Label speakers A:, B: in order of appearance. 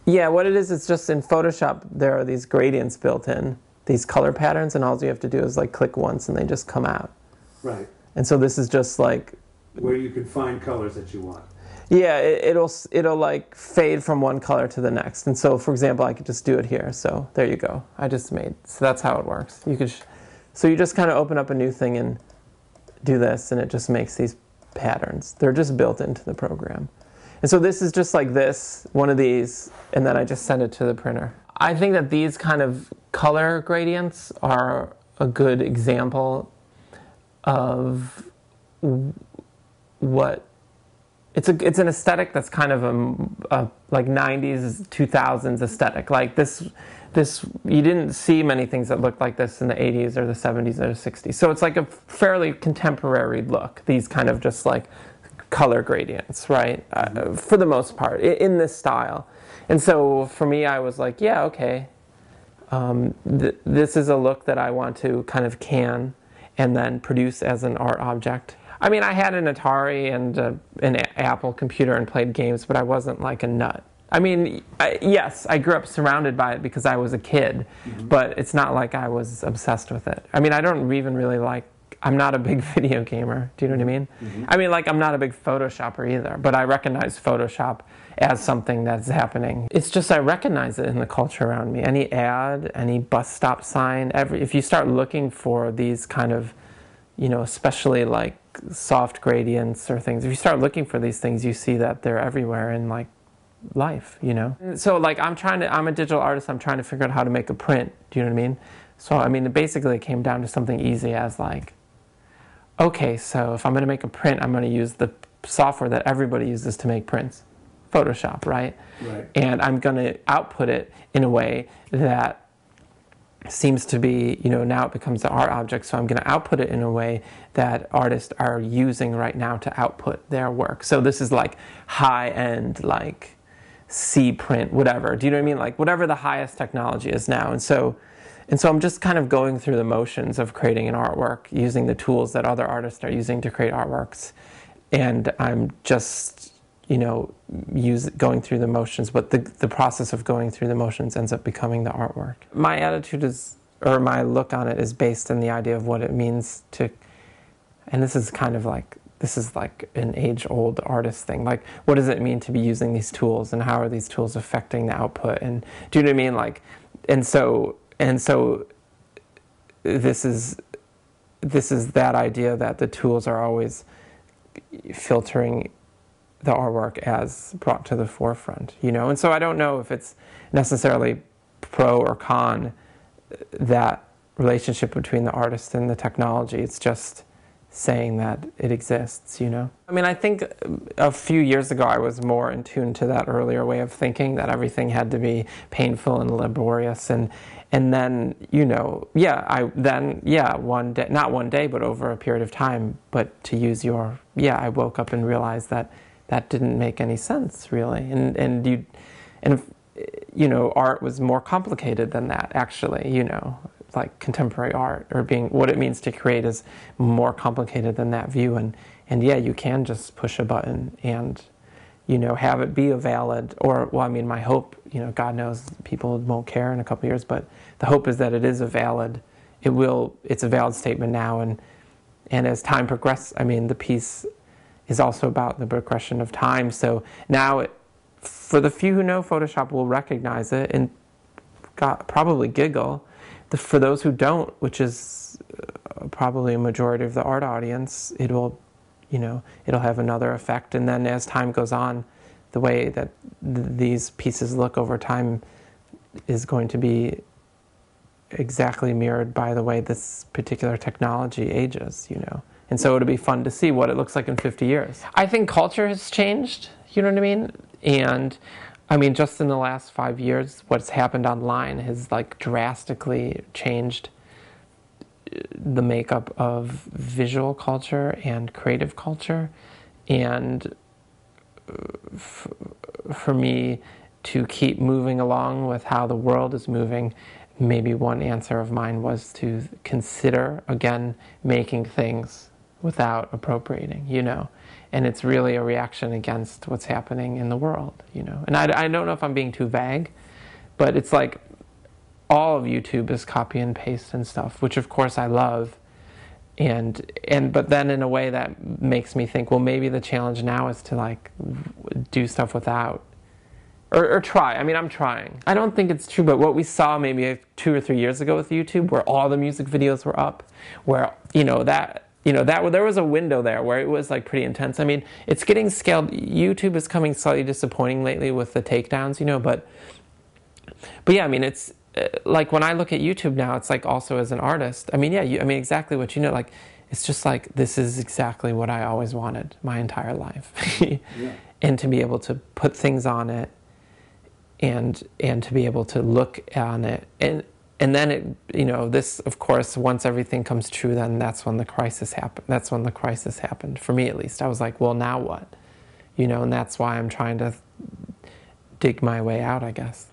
A: Yeah, what it is, it's just in Photoshop, there are these gradients built in, these color patterns, and all you have to do is like click once and they just come out.
B: Right.
A: And so this is just like...
B: where you can find colors that you want.
A: Yeah, it'll like fade from one color to the next. And so, for example, I could just do it here. So there you go. I just made, so that's how it works. You could, so you just kind of open up a new thing and do this, and it just makes these patterns. They're just built into the program. And so this is just like this, one of these, and then I just send it to the printer. I think that these kind of color gradients are a good example of what it's an aesthetic that's kind of a like 90s 2000s aesthetic. Like this you didn't see many things that looked like this in the 80s or the 70s or the 60s. So it's like a fairly contemporary look, these kind of just like color gradients, right? For the most part, in this style. And so for me, I was like, yeah, okay. This is a look that I want to kind of can and then produce as an art object. I mean, I had an Atari and an Apple computer and played games, but I wasn't like a nut. I mean, yes, I grew up surrounded by it because I was a kid, but it's not like I was obsessed with it. I mean, I don't even really like, I'm not a big video gamer, do you know what I mean? I mean, like, I'm not a big Photoshopper either, but I recognize Photoshop as something that's happening. It's just I recognize it in the culture around me. Any ad, any bus stop sign, if you start looking for these kind of, you know, especially like soft gradients or things, if you start looking for these things, you see that they're everywhere in like life, you know? So like I'm a digital artist, I'm trying to figure out how to make a print, do you know what I mean? So I mean, basically it came down to something easy as like, okay, so if I'm going to make a print, I'm going to use the software that everybody uses to make prints, Photoshop, right?
B: Right.
A: And I'm going to output it in a way that seems to be, you know, now it becomes the art object, so I'm going to output it in a way that artists are using right now to output their work. So this is like high-end, like C print, whatever. Do you know what I mean? Like whatever the highest technology is now. And so I'm just kind of going through the motions of creating an artwork, using the tools that other artists are using to create artworks. And I'm just, you know, going through the motions, but the process of going through the motions ends up becoming the artwork. My attitude is, or my look on it is based in the idea of what it means to, and this is kind of like, this is like an age-old artist thing. Like, what does it mean to be using these tools, and how are these tools affecting the output? And do you know what I mean? Like, and so this is that idea that the tools are always filtering the artwork as brought to the forefront, you know? And so I don't know if it's necessarily pro or con, that relationship between the artist and the technology. It's just saying that it exists, you know? I mean, I think a few years ago I was more in tune to that earlier way of thinking, that everything had to be painful and laborious, and then, you know, one day, not one day, but over a period of time, but to use your, I woke up and realized that didn't make any sense, really. And you know, art was more complicated than that, actually, you know. Like contemporary art, or being what it means to create, is more complicated than that view. And yeah, you can just push a button and, you know, have it be a valid, or, well, I mean, my hope, you know, God knows people won't care in a couple of years, but the hope is that it is it's a valid statement now, and as time progresses, I mean, the piece is also about the progression of time. So now, for the few who know Photoshop, will recognize it and probably giggle. For those who don't, which is probably a majority of the art audience, it'll have another effect. And then as time goes on, the way that these pieces look over time is going to be exactly mirrored by the way this particular technology ages, you know. And so it'll be fun to see what it looks like in 50 years. I think culture has changed, you know what I mean? And I mean, just in the last 5 years, what's happened online has like drastically changed the makeup of visual culture and creative culture. And for me to keep moving along with how the world is moving, maybe one answer of mine was to consider, again, making things without appropriating, you know. and it's really a reaction against what's happening in the world, you know. And I don't know if I'm being too vague, but it's like all of YouTube is copy and paste and stuff, which of course I love. But then in a way that makes me think, well, maybe the challenge now is to like do stuff without, or try. I mean, I'm trying. I don't think it's true, but what we saw maybe 2 or 3 years ago with YouTube, where all the music videos were up, where there was a window there where it was like pretty intense. I mean, it's getting scaled. YouTube is coming slightly disappointing lately with the takedowns, you know, but yeah, I mean, it's like when I look at YouTube now, it's like also as an artist. I mean, yeah, I mean exactly what you know. Like, it's just like this is exactly what I always wanted my entire life, yeah. And to be able to put things on it, and to be able to look on it, and then it, you know, this of course once everything comes true, then that's when the crisis happened. That's when the crisis happened for me, at least. I was like, well, now what, you know, and that's why I'm trying to dig my way out, I guess.